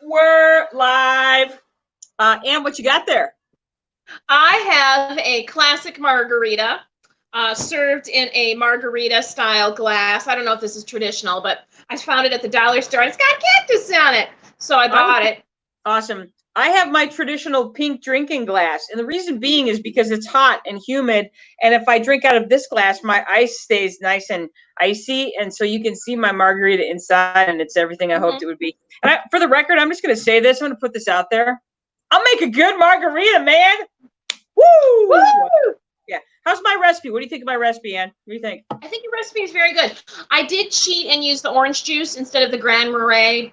We're live. Ann, what you got there? I have a classic margarita served in a margarita style glass. I don't know if this is traditional, but I found it at the dollar store. It's got cactus on it. So I Oh, bought it. awesome. I have my traditional pink drinking glass, and the reason being is because it's hot and humid, and if I drink out of this glass, my ice stays nice and icy, and so you can see my margarita inside, and it's everything I hoped Mm-hmm. it would be. And for the record, I'm just going to say this. I'm going to put this out there. I'll make a good margarita, man. Woo! Woo! Yeah. How's my recipe? What do you think of my recipe, Ann? What do you think? I think your recipe is very good. I did cheat and use the orange juice instead of the Grand Marnier,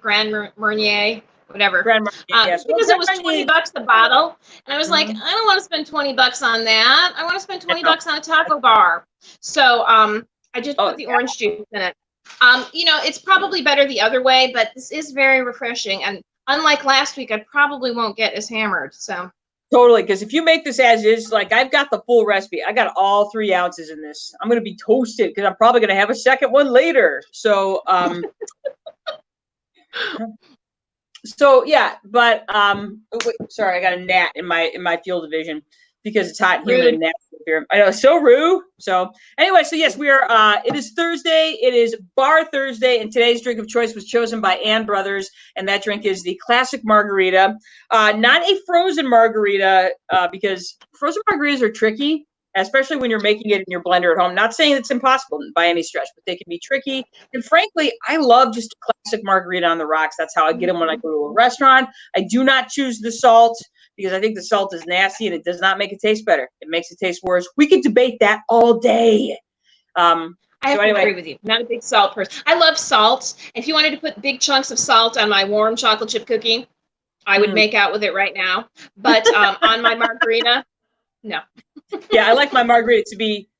whatever. Grand Marnier, yes. Because it was $20 a bottle, and I was like, Mhm. I don't want to spend $20 on that. I want to spend No. $20 on a taco bar. So I just put the orange juice in it. It's probably better the other way, but this is very refreshing. And unlike last week, I probably won't get as hammered. So Totally, because if you make this as is, like I've got the full recipe. I got all 3 ounces in this. I'm going to be toasted because I'm probably going to have a second one later. So, so yeah, but wait, sorry, I got a gnat in my field of vision because it's hot and humid and nasty here. I know, so rude. So anyway, so yes, we are. It is Thursday. It is Bar Thursday, and today's drink of choice was chosen by Ann Brothers, and that drink is the classic margarita. Not a frozen margarita because frozen margaritas are tricky, especially when you're making it in your blender at home. Not saying it's impossible by any stretch, but they can be tricky. And frankly, I love just a classic margarita on the rocks. That's how I get them when I go to a restaurant. I do not choose the salt because I think the salt is nasty and it does not make it taste better. It makes it taste worse. We could debate that all day. I have to agree with you. Not a big salt person. I love salt. If you wanted to put big chunks of salt on my warm chocolate chip cookie, I would make out with it right now. But on my margarita, no. Yeah, I like my margarita to be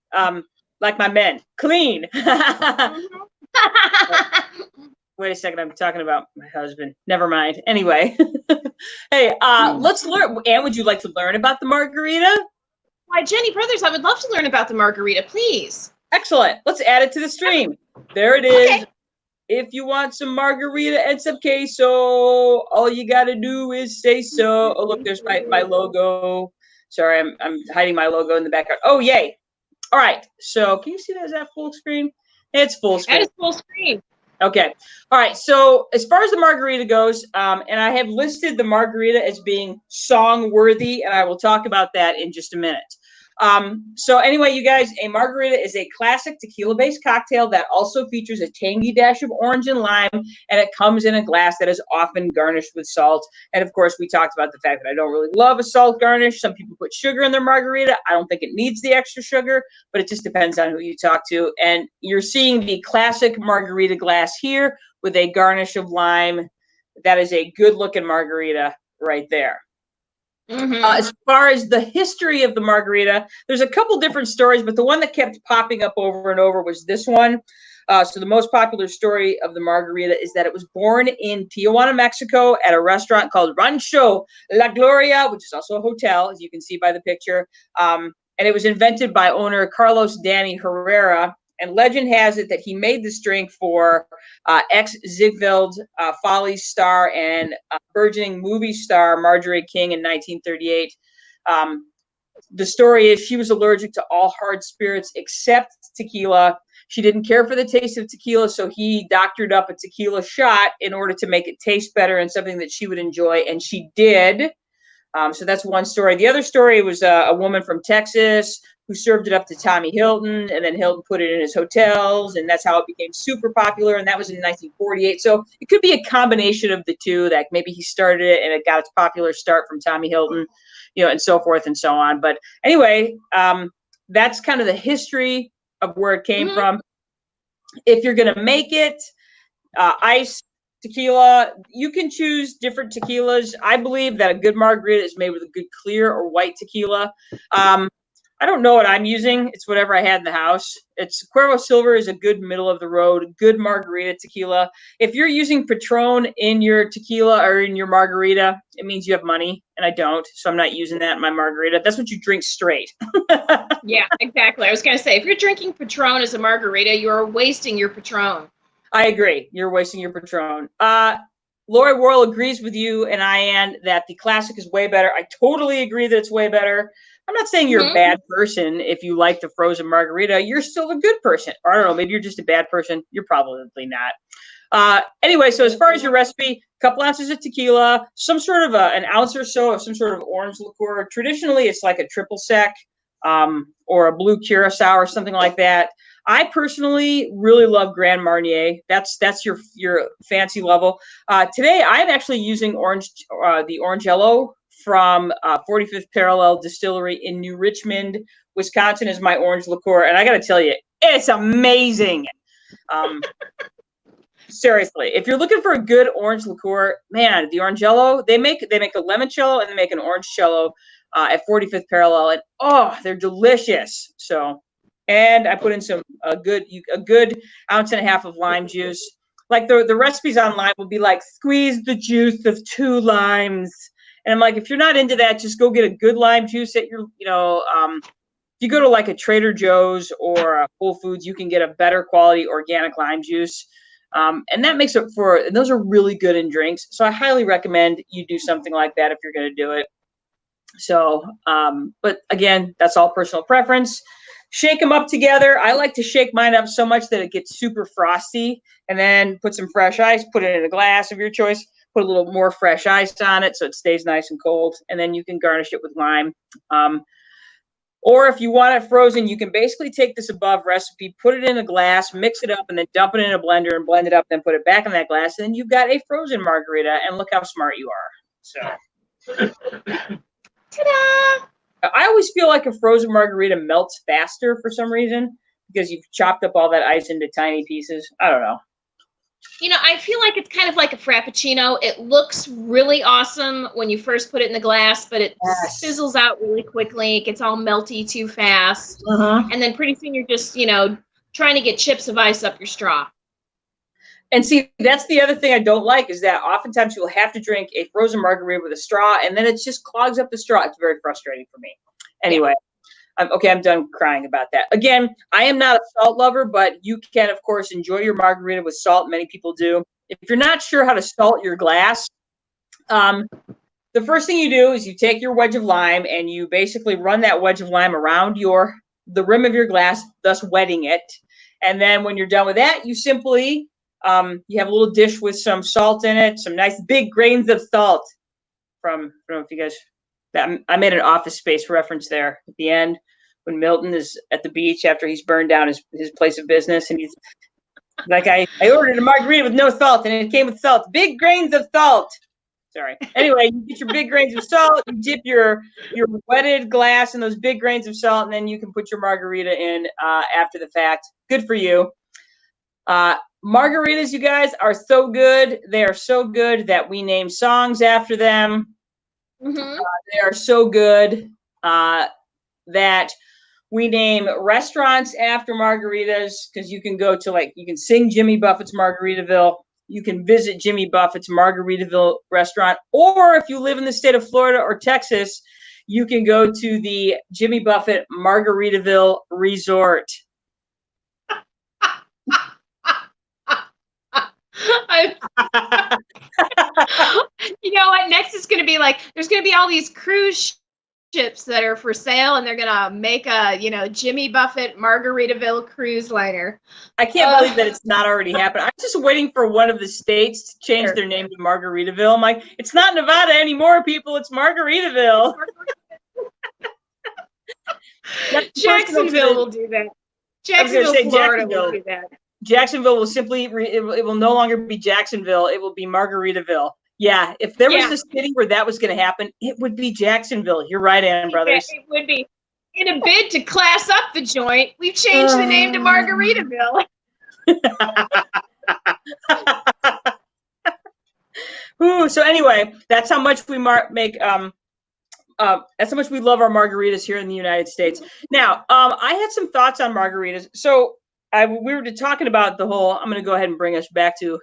like my men, clean. Wait a second, I'm talking about my husband. Never mind. Anyway, hey, let's learn. Ann, would you like to learn about the margarita? Why, Jenny Brothers, I would love to learn about the margarita, please. Excellent. Let's add it to the stream. There it is. Okay. If you want some margarita and some queso, all you got to do is say so. Oh, look, there's my logo. Sorry, I'm hiding my logo in the background. Oh, yay. All right. So can you see that? Is that full screen? It's full screen. That is full screen. Okay. All right. So as far as the margarita goes, and I have listed the margarita as being song worthy, and I will talk about that in just a minute. So anyway, you guys, a margarita is a classic tequila-based cocktail that also features a tangy dash of orange and lime, and it comes in a glass that is often garnished with salt. And of course, we talked about the fact that I don't really love a salt garnish. Some people put sugar in their margarita. I don't think it needs the extra sugar, but it just depends on who you talk to. And you're seeing the classic margarita glass here with a garnish of lime. That is a good-looking margarita right there. As far as the history of the margarita, there's a couple different stories, but the one that kept popping up over and over was this one. So the most popular story of the margarita is that it was born in Tijuana, Mexico, at a restaurant called Rancho La Gloria, which is also a hotel, as you can see by the picture. And it was invented by owner Carlos Danny Herrera. And legend has it that he made this drink for ex-Ziegfeld Follies star and burgeoning movie star Marjorie King in 1938. The story is she was allergic to all hard spirits except tequila. She didn't care for the taste of tequila, so he doctored up a tequila shot in order to make it taste better and something that she would enjoy, and she did. So that's one story. The other story was a woman from Texas who served it up to Tommy Hilton, and then Hilton put it in his hotels, and that's how it became super popular, and that was in 1948. So it could be a combination of the two, that maybe he started it and it got its popular start from Tommy Hilton, and so forth and so on. But anyway, that's kind of the history of where it came from. If you're going to make it, ice, tequila, you can choose different tequilas. I believe that a good margarita is made with a good clear or white tequila. I don't know what I'm using. It's whatever I had in the house. It's Cuervo Silver is a good middle of the road, good margarita tequila. If you're using Patron in your tequila or in your margarita, it means you have money, and I don't, so I'm not using that in my margarita. That's what you drink straight. Yeah, exactly. I was going to say, if you're drinking Patron as a margarita, you are wasting your Patron. I agree. You're wasting your Patron. Lori Worrell agrees with you and Ian that the classic is way better. I totally agree that it's way better. I'm not saying you're a bad person if you like the frozen margarita. You're still a good person. Or I don't know, maybe you're just a bad person. You're probably not. Anyway, so as far as your recipe, a couple ounces of tequila, some sort of an ounce or so of some sort of orange liqueur. Traditionally, it's like a triple sec or a blue curacao or something like that. I personally really love Grand Marnier. That's your fancy level. Today, I'm actually using the Orangello from 45th Parallel Distillery in New Richmond, Wisconsin, as my orange liqueur, and I got to tell you, it's amazing. Seriously, if you're looking for a good orange liqueur, man, the Orangello, they make a limoncello and they make an orangecello at 45th Parallel, and oh, they're delicious. So. And I put in a good ounce and a half of lime juice. Like the recipes online will be like, squeeze the juice of 2 limes. And I'm like, if you're not into that, just go get a good lime juice at your, if you go to like a Trader Joe's or a Whole Foods, you can get a better quality organic lime juice. And that makes it and those are really good in drinks. So I highly recommend you do something like that if you're going to do it. So, but again, that's all personal preference. Shake them up together. I like to shake mine up so much that it gets super frosty, and then put some fresh ice, put it in a glass of your choice, put a little more fresh ice on it so it stays nice and cold, and then you can garnish it with lime. Or if you want it frozen, you can basically take this above recipe, put it in a glass, mix it up, and then dump it in a blender and blend it up, then put it back in that glass, and then you've got a frozen margarita, and look how smart you are. So. Ta-da! I always feel like a frozen margarita melts faster for some reason because you've chopped up all that ice into tiny pieces. I don't know. I feel like it's kind of like a Frappuccino. It looks really awesome when you first put it in the glass, but it fizzles out really quickly. It gets all melty too fast. And then pretty soon you're just, trying to get chips of ice up your straw. And see, that's the other thing I don't like is that oftentimes you'll have to drink a frozen margarita with a straw, and then it just clogs up the straw. It's very frustrating for me. Anyway, I'm done crying about that. Again, I am not a salt lover, but you can, of course, enjoy your margarita with salt. Many people do. If you're not sure how to salt your glass, the first thing you do is you take your wedge of lime and you basically run that wedge of lime around the rim of your glass, thus wetting it. And then when you're done with that, you simply you have a little dish with some salt in it, some nice big grains of salt I don't know if you guys, I made an Office Space reference there at the end when Milton is at the beach after he's burned down his place of business. And he's like, I ordered a margarita with no salt and it came with salt, big grains of salt. Sorry. Anyway, you get your big grains of salt, you dip your wetted glass in those big grains of salt, and then you can put your margarita in after the fact. Good for you. Margaritas, you guys, are so good. They are so good that we name songs after them. They are so good that we name restaurants after margaritas because you can go to you can sing Jimmy Buffett's Margaritaville. You can visit Jimmy Buffett's Margaritaville restaurant. Or if you live in the state of Florida or Texas, you can go to the Jimmy Buffett Margaritaville Resort. You know what? Next is going to be there's going to be all these cruise ships that are for sale, and they're going to make a, Jimmy Buffett Margaritaville cruise liner. I can't believe that it's not already happened. I'm just waiting for one of the states to change their name to Margaritaville. I'm like, it's not Nevada anymore, people. It's Margaritaville. Jacksonville will do that. Jacksonville, Florida will do that. Jacksonville will it will no longer be Jacksonville. It will be Margaritaville. Yeah, if there was a city where that was going to happen, it would be Jacksonville. You're right, Ann Brothers. It would be. In a bid to class up the joint, we've changed the name to Margaritaville. Ooh, so anyway, that's how much we make. That's how much we love our margaritas here in the United States. Now, I had some thoughts on margaritas. So we were talking about the whole. I'm going to go ahead and bring us back to.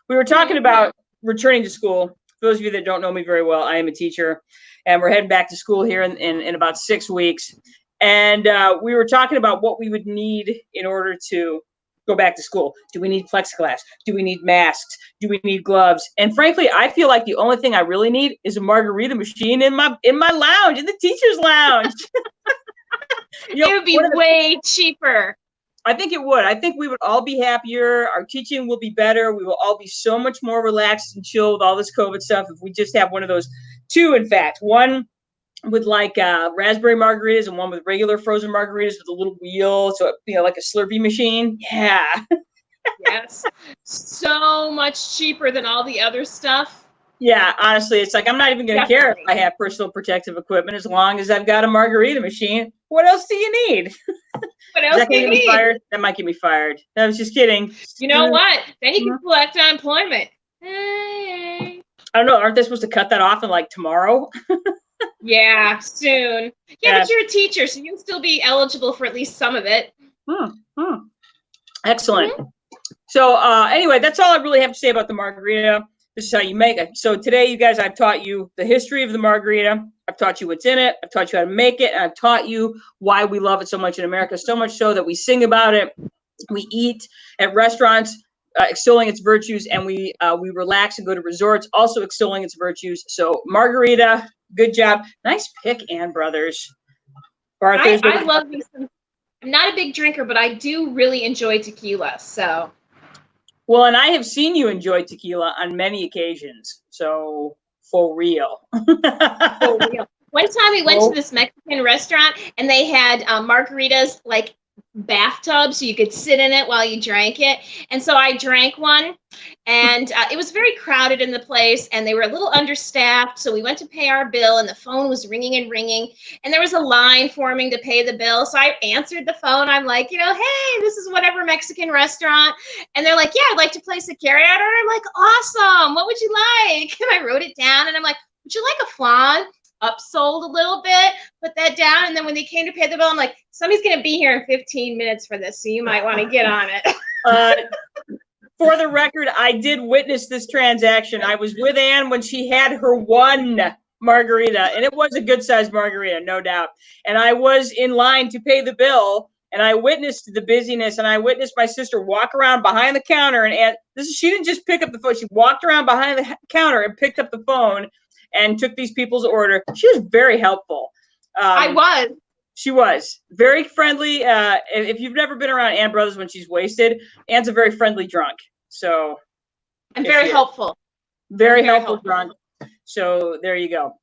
We were talking about returning to school. For those of you that don't know me very well, I am a teacher, and we're heading back to school here in about 6 weeks. And we were talking about what we would need in order to go back to school? Do we need plexiglass? Do we need masks? Do we need gloves? And frankly, I feel like the only thing I really need is a margarita machine in my lounge, in the teacher's lounge. It would be way cheaper. I think it would. I think we would all be happier. Our teaching will be better. We will all be so much more relaxed and chill with all this COVID stuff if we just have one of those. Two, in fact. One with like raspberry margaritas and one with regular frozen margaritas with a little wheel, so like a Slurpee machine. Yeah. Yes. So much cheaper than all the other stuff. Yeah, honestly, it's like I'm not even going to care if I have personal protective equipment as long as I've got a margarita machine. What else do you need? What else do you need? Fired? That might get me fired. I was just kidding. You know what? Then you can collect unemployment. Hey. I don't know. Aren't they supposed to cut that off in like tomorrow? Yeah, soon. Yeah, but you're a teacher, so you'll still be eligible for at least some of it. Excellent. So anyway, that's all I really have to say about the margarita. This is how you make it. So today, you guys, I've taught you the history of the margarita. I've taught you what's in it. I've taught you how to make it. And I've taught you why we love it so much in America, so much so that we sing about it. We eat at restaurants, extolling its virtues, and we relax and go to resorts, also extolling its virtues. So margarita, good job. Nice pick, Ann Brothers. I love these. I'm not a big drinker, but I do really enjoy tequila. So. Well, and I have seen you enjoy tequila on many occasions. So for real. For real. One time we went to this Mexican restaurant and they had margaritas like bathtub, so you could sit in it while you drank it. And so I drank one, and it was very crowded in the place, and they were a little understaffed. So we went to pay our bill, and the phone was ringing and ringing, and there was a line forming to pay the bill. So I answered the phone. I'm like, hey, this is whatever Mexican restaurant. And they're like, yeah, I'd like to place a carryout order. I'm like, awesome. What would you like? And I wrote it down, and I'm like, would you like a flan? Upsold a little bit, put that down, and then when they came to pay the bill, I'm like, somebody's going to be here in 15 minutes for this, so you might want to get on it. For the record, I did witness this transaction. I was with Ann when she had her one margarita, and it was a good-sized margarita, no doubt. And I was in line to pay the bill, and I witnessed the busyness, and I witnessed my sister walk around behind the counter, and she didn't just pick up the phone. She walked around behind the counter and picked up the phone and took these people's order. She was very helpful. She was very friendly. If you've never been around Ann Brothers when she's wasted, Ann's a very friendly drunk. So, and very helpful. Very helpful drunk. So there you go.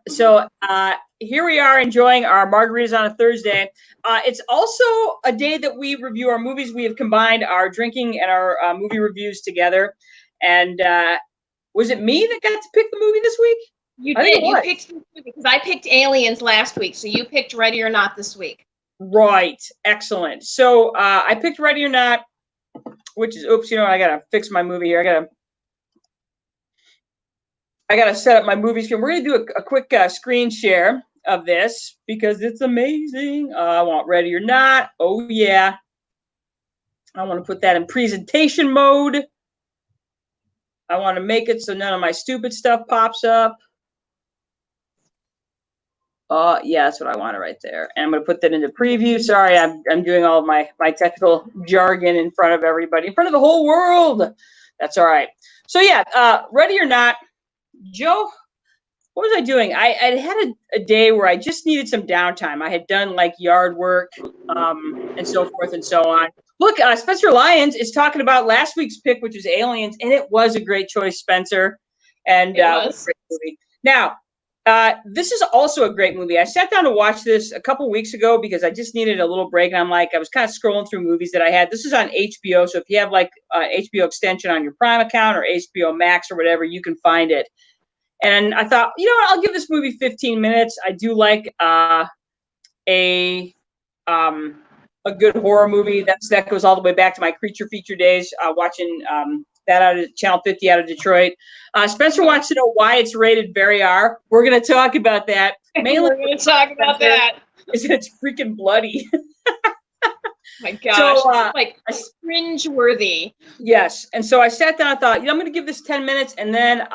So here we are enjoying our margaritas on a Thursday. It's also a day that we review our movies. We have combined our drinking and our movie reviews together. And was it me that got to pick the movie this week? You did. You picked the movie because I picked Aliens last week. So you picked Ready or Not this week. Right. Excellent. So I picked Ready or Not, which is, I got to fix my movie here. I got to set up my movie screen. We're going to do a quick screen share of this because it's amazing. I want Ready or Not. Oh, yeah. I want to put that in presentation mode. I want to make it so none of my stupid stuff pops up. Yeah, that's what I want right there. And I'm going to put that into preview. Sorry, I'm doing all of my technical jargon in front of everybody, in front of the whole world. That's all right. So yeah, Ready or Not, Joe, what was I doing? I had a day where I just needed some downtime. I had done like yard work and so forth and so on. Look, Spencer Lyons is talking about last week's pick, which was Aliens, and it was a great choice, Spencer. And it was a great movie. Now, this is also a great movie. I sat down to watch this a couple weeks ago because I just needed a little break. And I was kind of scrolling through movies that I had. This is on HBO. So if you have like HBO extension on your Prime account or HBO Max or whatever, you can find it. And I thought, I'll give this movie 15 minutes. I do like a good horror movie. That goes all the way back to my creature feature days, watching that out of Channel 50 out of Detroit. Spencer wants to know why it's rated very R. We're going to talk about that. Mainly we're going to talk about that. It's freaking bloody. My gosh, so, cringe-worthy. Yes, and so I sat down and thought, I'm going to give this 10 minutes, and then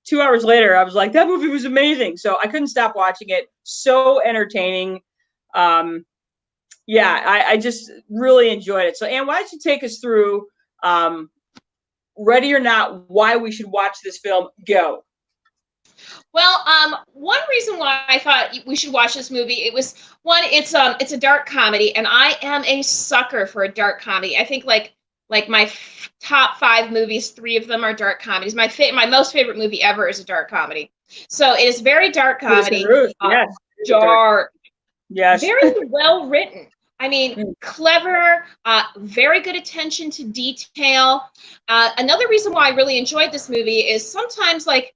2 hours later, I was like, that movie was amazing. So I couldn't stop watching it. So entertaining. yeah, I just really enjoyed it. So, Anne, why don't you take us through, Ready or Not, why we should watch this film? Go. Well, one reason why I thought we should watch this movie, it was one, it's a dark comedy, and I am a sucker for a dark comedy. I think like my top 5 movies, 3 of them are dark comedies. My most favorite movie ever is a dark comedy. So it is very dark comedy. Yes. Dark. Yes. Very well written. I mean, Mm. clever, very good attention to detail. Another reason why I really enjoyed this movie is sometimes like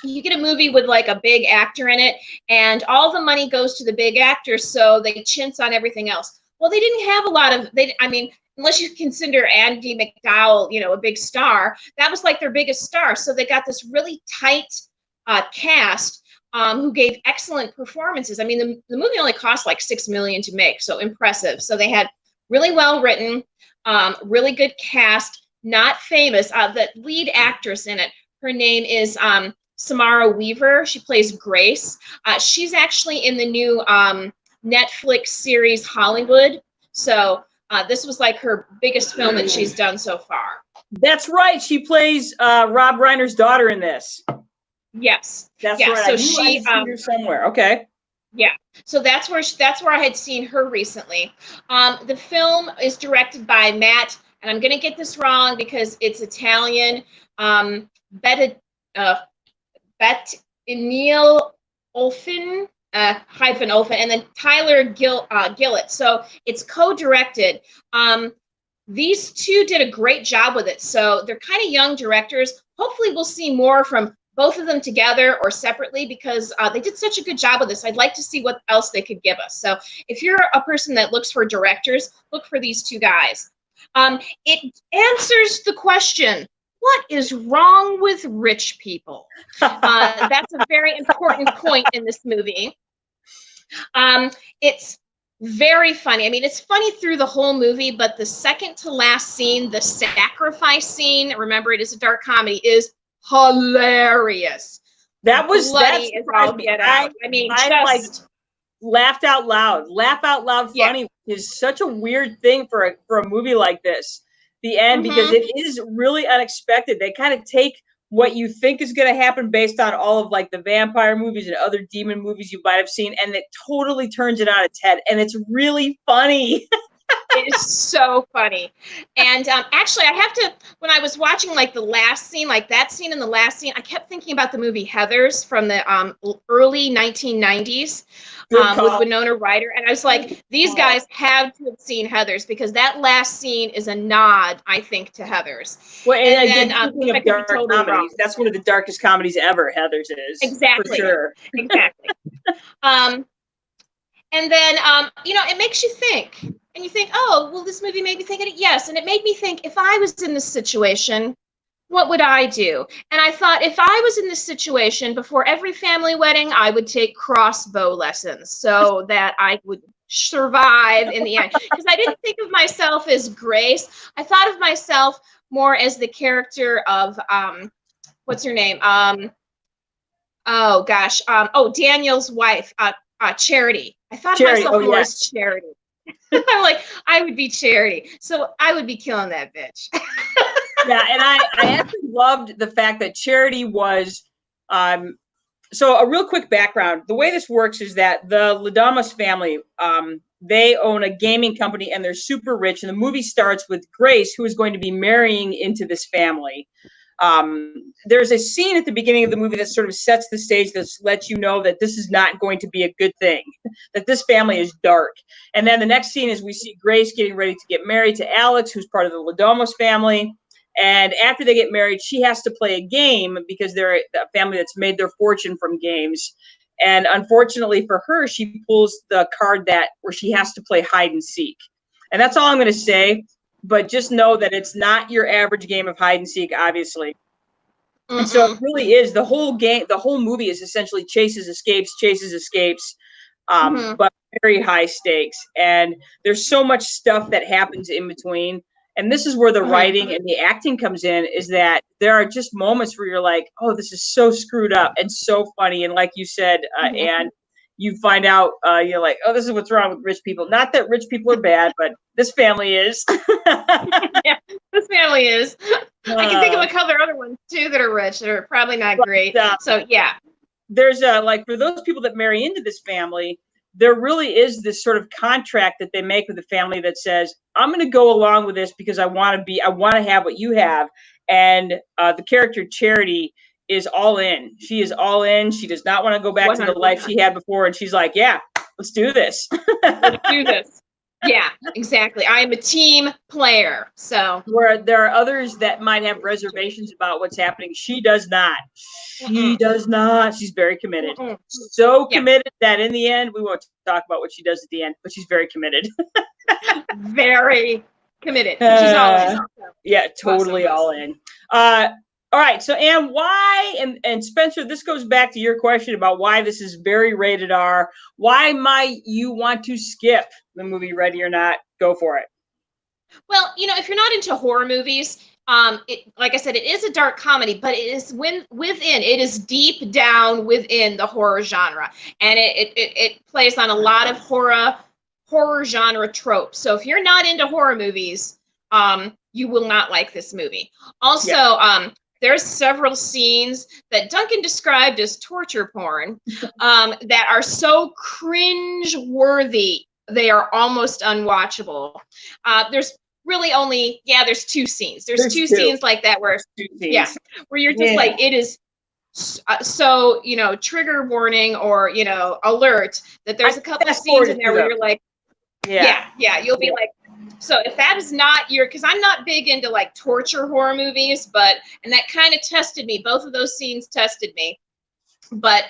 you get a movie with like a big actor in it and all the money goes to the big actor, so they chintz on everything else. Well, they didn't have a lot of, I mean, unless you consider Andy McDowell, you know, a big star, that was like their biggest star. So they got this really tight cast who gave excellent performances. I mean, the movie only cost like $6 million to make, so impressive. So they had really well written, really good cast, not famous. The lead actress in it, her name is Samara Weaver. She plays Grace. She's actually in the new Netflix series Hollywood. So this was like her biggest film that she's done so far. That's right. She plays Rob Reiner's daughter in this. Yes. That's yeah, right. So I she seen her somewhere. Okay. Yeah. So that's where I had seen her recently. The film is directed by Matt, and I'm going to get this wrong because it's Italian. Bet Emil Olfin, hyphen Olfin, and then Tyler Gillett. So it's co-directed. These two did a great job with it. So they're kind of young directors. Hopefully we'll see more from both of them together or separately because they did such a good job with this. I'd like to see what else they could give us. So if you're a person that looks for directors, look for these two guys. It answers the question, what is wrong with rich people? That's a very important point in this movie. It's very funny. I mean, it's funny through the whole movie, but the second to last scene, the sacrifice scene, remember it is a dark comedy, is hilarious. That bloody as all get out. I mean, I laughed out loud. Laugh out loud funny is such a weird thing for a movie like this. The end, because it is really unexpected. They kind of take what you think is going to happen based on all of like the vampire movies and other demon movies you might have seen, and it totally turns it on its head, and it's really funny. It is so funny. And actually, I have to, when I was watching like the last scene, like that scene and the last scene, I kept thinking about the movie Heathers from the early 1990s with Winona Ryder. And I was like, these guys have to have seen Heathers because that last scene is a nod, I think, to Heathers. Well, and then speaking of dark comedies, that's one of the darkest comedies ever, Heathers is. Exactly. For sure. Exactly. And then, you know, it makes you think. And you think, oh, well, this movie made me think of it. Yes. And it made me think, if I was in this situation, what would I do? And I thought, if I was in this situation, before every family wedding, I would take crossbow lessons so that I would survive in the end. Because I didn't think of myself as Grace. I thought of myself more as the character of, what's her name? Daniel's wife, Charity. I thought of myself more as Charity. I'm like, I would be Charity. So I would be killing that bitch. Yeah, and I actually loved the fact that Charity was, so a real quick background. The way this works is that the Ladamas family, they own a gaming company and they're super rich. And the movie starts with Grace, who is going to be marrying into this family. There's a scene at the beginning of the movie that sort of sets the stage that lets you know that this is not going to be a good thing, that this family is dark. And then the next scene is we see Grace getting ready to get married to Alex, who's part of the Ladomos family. And after they get married, she has to play a game because they're a family that's made their fortune from games. And unfortunately for her, she pulls the card where she has to play hide and seek. And that's all I'm going to say. But just know that it's not your average game of hide and seek, obviously. And so it really is the whole game. The whole movie is essentially chases, escapes, but very high stakes. And there's so much stuff that happens in between. And this is where the writing and the acting comes in, is that there are just moments where you're like, oh, this is so screwed up and so funny. And like you said, Anne, you find out, you're like, oh, this is what's wrong with rich people. Not that rich people are bad, but this family is. Yeah, this family is. I can think of a couple other ones too that are rich that are probably not great. So yeah, there's like for those people that marry into this family, there really is this sort of contract that they make with the family that says, I'm going to go along with this because I want to have what you have. And the character Charity is all in. She is all in. She does not want to go back to the life she had before. And she's like, yeah, let's do this. Let's do this. Yeah, exactly. I am a team player. So where there are others that might have reservations about what's happening, she does not. She does not. She's very committed. So committed that in the end, we won't talk about what she does at the end, but she's very committed. Very committed. She's all in. Yeah, totally all in. All right, so Anne, why, and Spencer, this goes back to your question about why this is very rated R. Why might you want to skip the movie Ready or Not? Go for it. Well, if you're not into horror movies, like I said, it is a dark comedy, but it is it is deep down within the horror genre, and it plays on a lot of horror genre tropes. So if you're not into horror movies, you will not like this movie. Also, there's several scenes that Duncan described as torture porn that are so cringe-worthy, they are almost unwatchable. There's really only, there's two scenes. There's two scenes like that where you're just like, it is so, trigger warning or, alert that there's a couple of scenes in there where you're like, you'll be like, so if that is not because I'm not big into like torture horror movies, and that kind of tested me. Both of those scenes tested me. But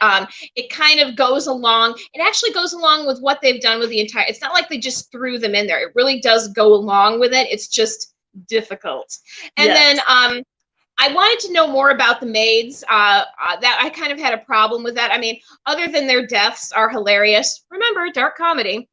it kind of goes along. It actually goes along with what they've done with the entire. It's not like they just threw them in there. It really does go along with it. It's just difficult. And then I wanted to know more about the maids. That I kind of had a problem with that. I mean, other than their deaths are hilarious. Remember, dark comedy.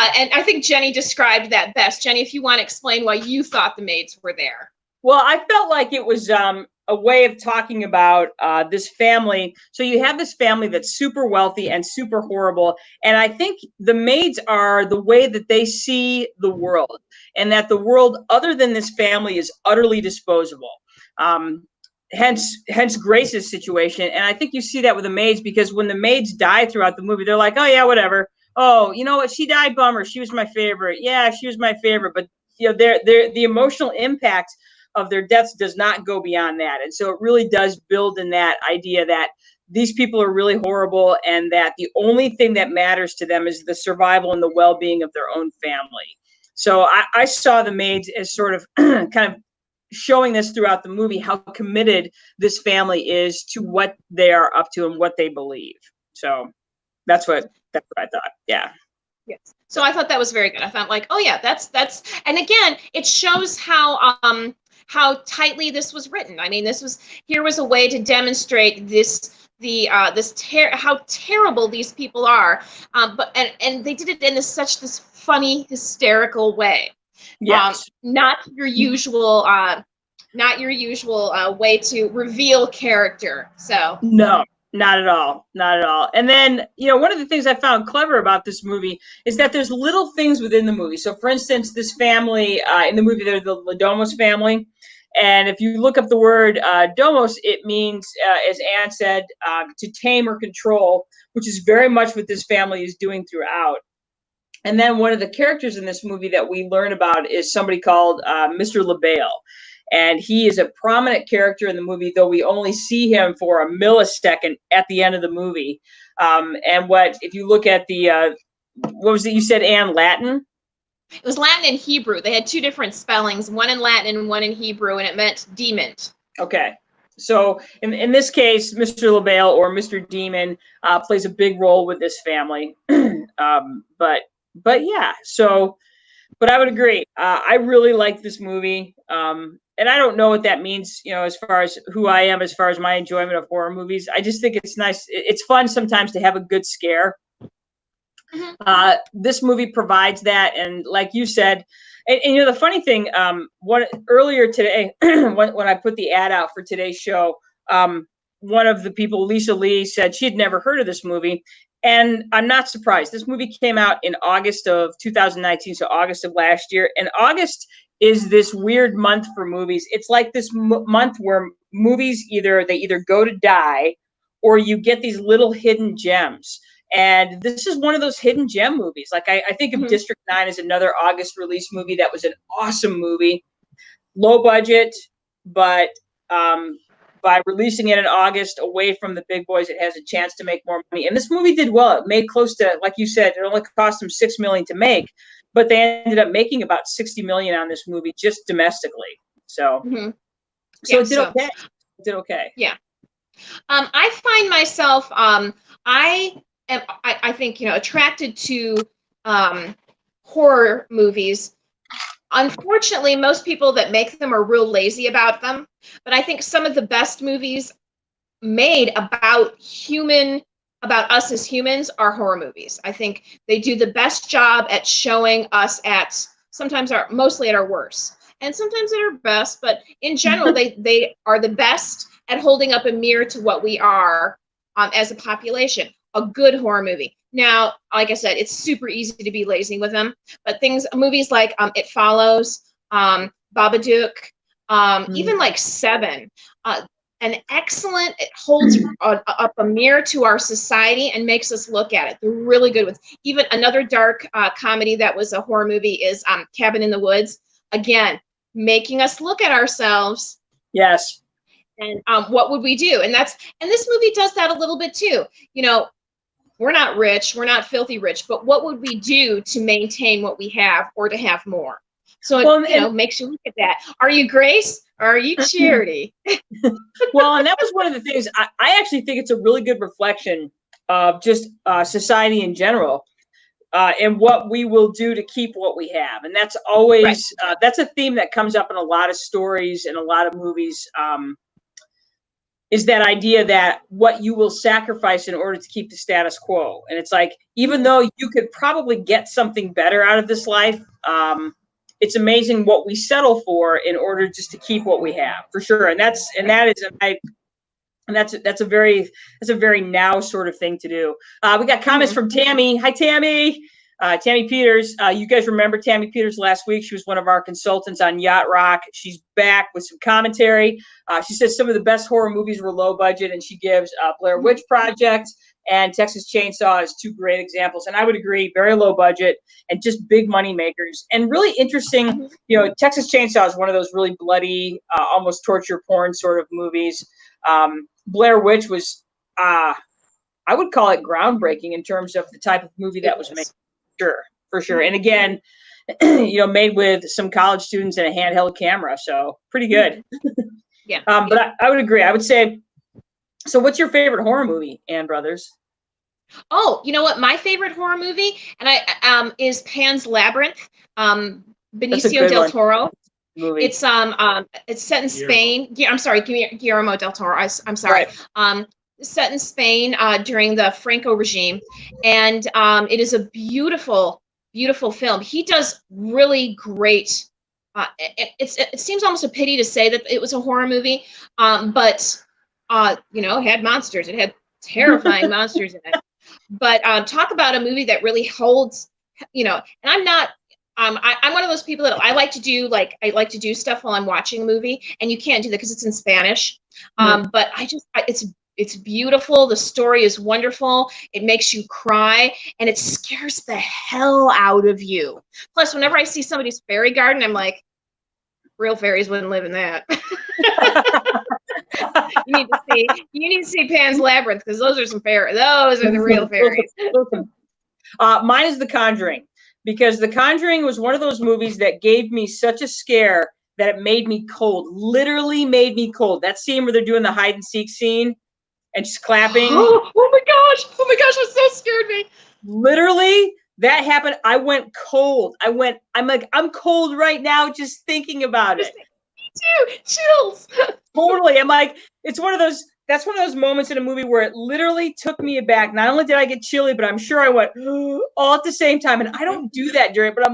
And I think Jenny described that best. Jenny, if you want to explain why you thought the maids were there. Well, I felt like it was a way of talking about this family. So you have this family that's super wealthy and super horrible. And I think the maids are the way that they see the world, and that the world other than this family is utterly disposable. Hence Grace's situation. And I think you see that with the maids, because when the maids die throughout the movie, they're like, oh yeah, whatever. Oh, you know what? She died, bummer. She was my favorite. Yeah, she was my favorite. But the emotional impact of their deaths does not go beyond that. And so it really does build in that idea that these people are really horrible, and that the only thing that matters to them is the survival and the well-being of their own family. So I saw the maids as sort of kind of showing this throughout the movie, how committed this family is to what they are up to and what they believe. So that's what I thought. Yeah. Yes. So I thought that was very good. I thought like, oh yeah, that's, and again, it shows how tightly this was written. I mean, here was a way to demonstrate how terrible these people are. But they did it in such this funny, hysterical way. Yes. Not your usual way to reveal character. So no. Not at all. Not at all. And then, one of the things I found clever about this movie is that there's little things within the movie. So, for instance, this family in the movie, they're the Domos family. And if you look up the word domos, it means, as Anne said, to tame or control, which is very much what this family is doing throughout. And then one of the characters in this movie that we learn about is somebody called Mr. LaBelle. And he is a prominent character in the movie, though we only see him for a millisecond at the end of the movie. And if you look at what was it you said, Anne, Latin? It was Latin and Hebrew. They had two different spellings, one in Latin and one in Hebrew, and it meant demon. Okay. So in this case, Mr. LaBelle, or Mr. Demon, plays a big role with this family. But yeah, but I would agree. I really like this movie. And I don't know what that means, as far as who I am, as far as my enjoyment of horror movies. I just think it's nice. It's fun sometimes to have a good scare. Mm-hmm. This movie provides that. And like you said, and the funny thing, earlier today, when I put the ad out for today's show, one of the people, Lisa Lee, said she had never heard of this movie. And I'm not surprised. This movie came out in August of 2019, so August of last year. And August is this weird month for movies. It's like this month where movies either go to die, or you get these little hidden gems. And this is one of those hidden gem movies. Like I think of District 9 as another August release movie that was an awesome movie, low budget, but by releasing it in August away from the big boys, it has a chance to make more money. And this movie did well. It made close to, like you said, it only cost them $6 million to make, but they ended up making about $60 million on this movie just domestically. So, so it did okay. It did okay. Yeah. I find myself, I think, attracted to horror movies. Unfortunately, most people that make them are real lazy about them. But I think some of the best movies made about us as humans are horror movies. I think they do the best job at showing us mostly at our worst, and sometimes at our best. But in general, they are the best at holding up a mirror to what we are as a population. A good horror movie. Now, like I said, it's super easy to be lazy with them, but movies like It Follows, Babadook, even like Seven, it holds up a mirror to our society and makes us look at it. They're really good with. Even another dark comedy that was a horror movie is Cabin in the Woods. Again, making us look at ourselves. Yes. And what would we do? And this movie does that a little bit too. We're not rich, we're not filthy rich, but what would we do to maintain what we have or to have more? So it makes you look at that. Are you Grace or are you Charity? Well, and that was one of the things. I actually think it's a really good reflection of just society in general, and what we will do to keep what we have. And that's always that's a theme that comes up in a lot of stories and a lot of movies. Is that idea that what you will sacrifice in order to keep the status quo. And it's like, even though you could probably get something better out of this life, it's amazing what we settle for in order just to keep what we have, for sure. And that's a very now sort of thing to do. We got comments from Tammy. Hi, Tammy. Tammy Peters. You guys remember Tammy Peters last week? She was one of our consultants on Yacht Rock. She's back with some commentary. She says some of the best horror movies were low budget, and she gives Blair Witch Project and Texas Chainsaw as two great examples. And I would agree, very low budget and just big money makers. And really interesting, Texas Chainsaw is one of those really bloody, almost torture porn sort of movies. Blair Witch was, I would call it groundbreaking in terms of the type of movie that was made. Sure, for sure. And again, made with some college students and a handheld camera. So pretty good. Yeah. But I would agree. I would say, so what's your favorite horror movie, Ann Brothers? Oh, you know what? My favorite horror movie is Pan's Labyrinth, Benicio del Toro. Movie. It's set in Spain. I'm sorry, Guillermo del Toro. I'm sorry. Right. Set in Spain during the Franco regime, and it is a beautiful, beautiful film. He does really great. It seems almost a pity to say that it was a horror movie, but it had monsters. It had terrifying monsters in it. But talk about a movie that really holds, and I'm not. I'm one of those people that I like to do stuff while I'm watching a movie, and you can't do that because it's in Spanish. But it's beautiful. The story is wonderful. It makes you cry, and it scares the hell out of you. Plus, whenever I see somebody's fairy garden, I'm like, real fairies wouldn't live in that. You need to see Pan's Labyrinth, because those are some fairies. Those are the real fairies. Mine is The Conjuring, because The Conjuring was one of those movies that gave me such a scare that it made me cold. Literally made me cold. That scene where they're doing the hide and seek scene and just clapping. Oh my gosh, that so scared me. Literally, that happened. I went cold. I'm cold right now just thinking about it. Me too. Chills. Totally. I'm like, that's one of those moments in a movie where it literally took me aback. Not only did I get chilly, but I'm sure I went all at the same time. And I don't do that but I'm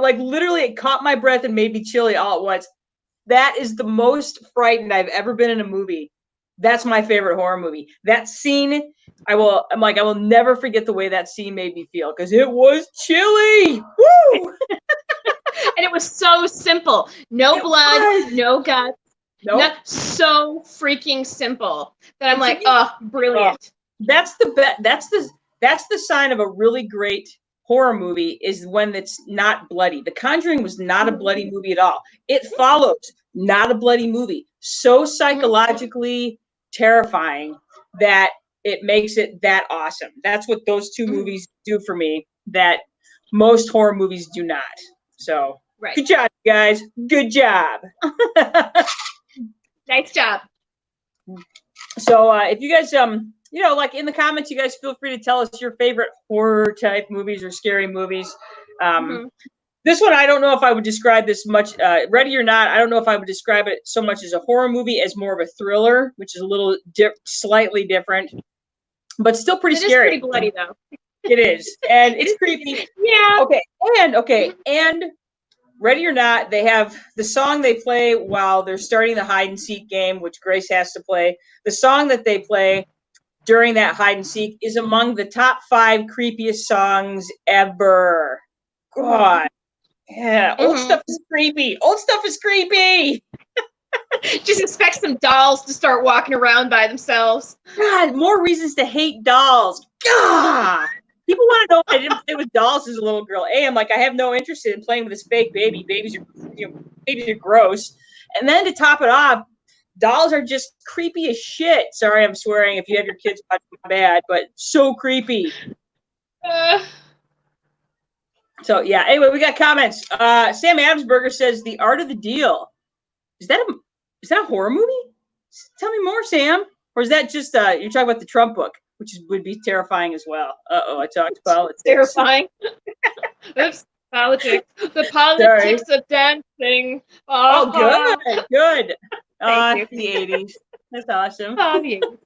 like literally it caught my breath and made me chilly all at once. That is the most frightened I've ever been in a movie That's my favorite horror movie. That scene, I will never forget the way that scene made me feel because it was chilly. Woo! And it was so simple. No blood, no guts. Nope. Not so freaking simple that I'm like, oh, brilliant. That's the sign of a really great horror movie is when it's not bloody. The Conjuring was not a bloody movie at all. It follows not a bloody movie. So psychologically terrifying that it makes it that awesome. That's what those two movies do for me that most horror movies do not. So Good job, guys. Good job. Nice job. So if you guys like in the comments, you guys feel free to tell us your favorite horror type movies or scary movies. This one, I don't know if I would describe this much. Ready or Not, I don't know if I would describe it so much as a horror movie as more of a thriller, which is a little slightly different, but still pretty scary. It is pretty bloody though. It is, and it's creepy. Yeah. Okay, and Ready or Not, they have the song they play while they're starting the hide and seek game, which Grace has to play. The song that they play during that hide and seek is among the top 5 creepiest songs ever. God. Yeah. Old stuff is creepy. Old stuff is creepy. Just expect some dolls to start walking around by themselves. God, more reasons to hate dolls. God. People want to know why I didn't play with dolls as a little girl. I'm like, I have no interest in playing with this fake baby. Babies are gross. And then to top it off, dolls are just creepy as shit. Sorry, I'm swearing if you have your kids watching, my bad, but so creepy. So yeah. Anyway, we got comments. Sam Adamsberger says The Art of the Deal. Is that a horror movie? Tell me more, Sam. Or is that just you're talking about the Trump book? Which would be terrifying as well. I talked politics. Terrifying. Oops, politics. The politics of dancing. Good. Thank you. The 80s. That's awesome. The 80s.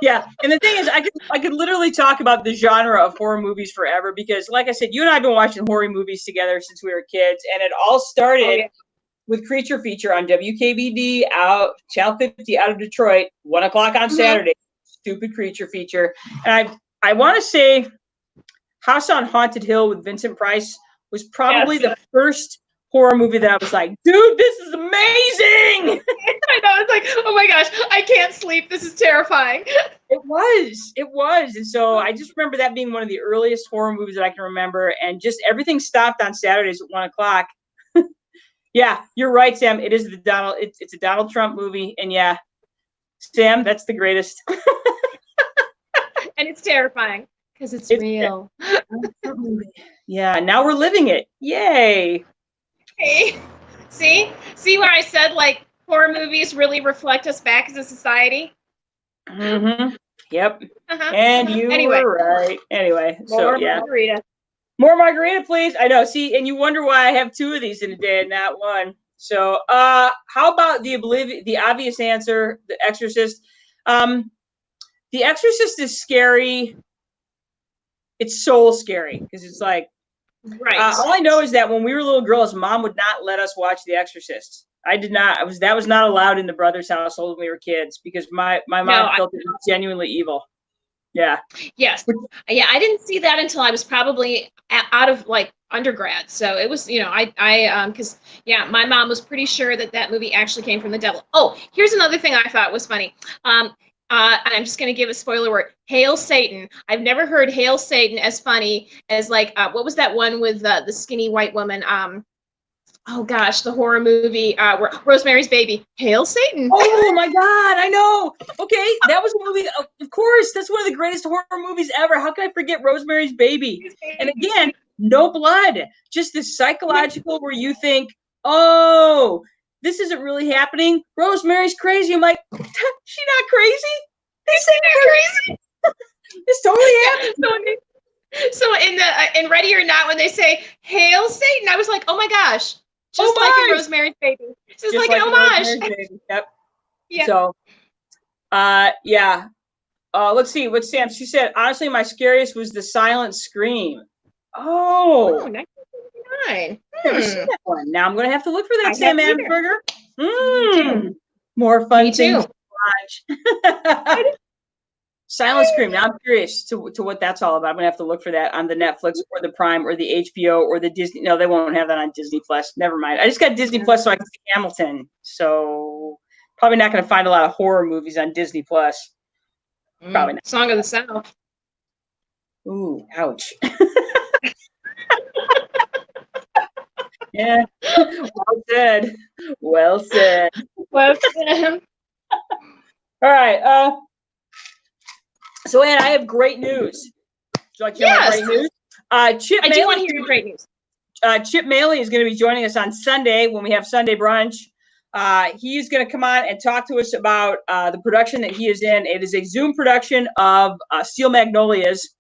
Yeah, and the thing is, I could literally talk about the genre of horror movies forever because, like I said, you and I have been watching horror movies together since we were kids, and it all started with Creature Feature on WKBD Channel 50 out of Detroit, 1 o'clock on Saturday. Stupid Creature Feature. And I want to say House on Haunted Hill with Vincent Price was probably the first horror movie that I was like, dude, this is amazing. I know. It's like, oh my gosh, I can't sleep. This is terrifying. It was. And so I just remember that being one of the earliest horror movies that I can remember. And just everything stopped on Saturdays at 1 o'clock. Yeah, you're right, Sam. It is it's a Donald Trump movie. And yeah, Sam, that's the greatest. And it's terrifying because it's real. Yeah, now we're living it. Yay. Hey, see where I said like horror movies really reflect us back as a society? Yep. And you were right. Anyway, Margarita. More Margarita, please. I know. See, and you wonder why I have 2 of these in a day and not one. So, how about the obvious answer, The Exorcist? The Exorcist is scary. It's soul scary because it's like, all I know is that when we were little girls, Mom would not let us watch The Exorcist. I did not. That was not allowed in the brothers' household when we were kids because my mom felt it was genuinely evil. Yeah. Yes. Yeah. I didn't see that until I was probably out of like undergrad. So it was, because my mom was pretty sure that movie actually came from the devil. Oh, here's another thing I thought was funny. And I'm just going to give a spoiler word. Hail Satan. I've never heard Hail Satan as funny as like, what was that one with the skinny white woman? Oh gosh, the horror movie, Rosemary's Baby. Hail Satan. Oh my God, I know. Okay, that was a movie. Of course, that's one of the greatest horror movies ever. How can I forget Rosemary's Baby? And again, no blood. Just this psychological where you think, oh, this isn't really happening. Rosemary's crazy. I'm like, she's not crazy. She's not crazy. It's totally happening. So in Ready or Not, when they say "Hail Satan," I was like, "Oh my gosh!" Just like in Rosemary's Baby. This is like an homage. Yep. Yeah. So, let's see. What Sam? She said, honestly, my scariest was the silent scream. Oh, 1979. Never seen that one. Now I'm going to have to look for that, Sam Adamsberger. More fun things to Orange. Silent Scream. Now I'm curious to what that's all about. I'm gonna have to look for that on the Netflix or the Prime or the HBO or the Disney. No, they won't have that on Disney Plus. Never mind. I just got Disney Plus so I can see Hamilton. So probably not gonna find a lot of horror movies on Disney Plus. Probably not. Song of the South. Ooh, ouch. Yeah. Well said. Well said. Well said. All right. So Ann, I have great news. Would you like to hear my great news? Chip I do want to hear your great news. Chip Maley is going to be joining us on Sunday when we have Sunday brunch. He's going to come on and talk to us about the production that he is in. It is a Zoom production of Steel Magnolias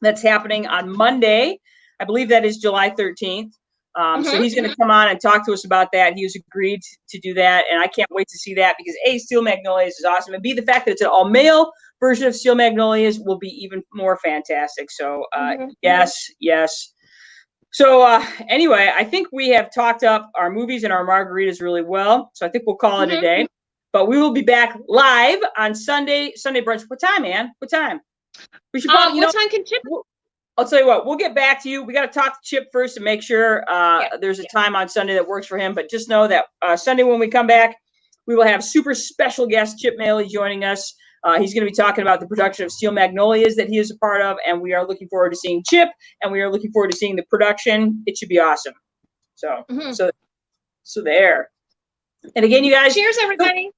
that's happening on Monday. I believe that is July 13th. So he's going to come on and talk to us about that. He has agreed to do that, and I can't wait to see that because A, Steel Magnolias is awesome, and B, the fact that it's an all-male version of Steel Magnolias will be even more fantastic. So yes. So anyway, I think we have talked up our movies and our margaritas really well. So I think we'll call it a day. But we will be back live on Sunday brunch. What time, Ann? What time? We should probably, what time can Chip? I'll tell you what, we'll get back to you. We got to talk to Chip first to make sure there's a time on Sunday that works for him. But just know that Sunday when we come back, we will have super special guest Chip Maley joining us. He's going to be talking about the production of Steel Magnolias that he is a part of. And we are looking forward to seeing Chip, and we are looking forward to seeing the production. It should be awesome. So there. And again, you guys. Cheers, everybody.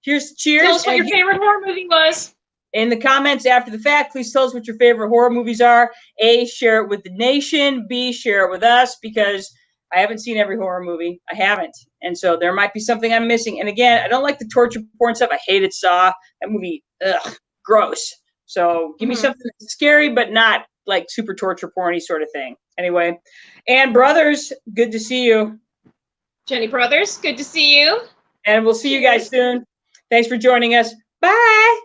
Cheers. Tell us what your favorite horror movie was. In the comments after the fact, please tell us what your favorite horror movies are. A, share it with the nation. B, share it with us, because I haven't seen every horror movie. I haven't. And so there might be something I'm missing. And again, I don't like the torture porn stuff. I hated Saw. That movie, gross. So give me something that's scary, but not like super torture porny sort of thing. Anyway, and brothers, good to see you. Jenny Brothers, good to see you. And we'll see you guys soon. Thanks for joining us. Bye.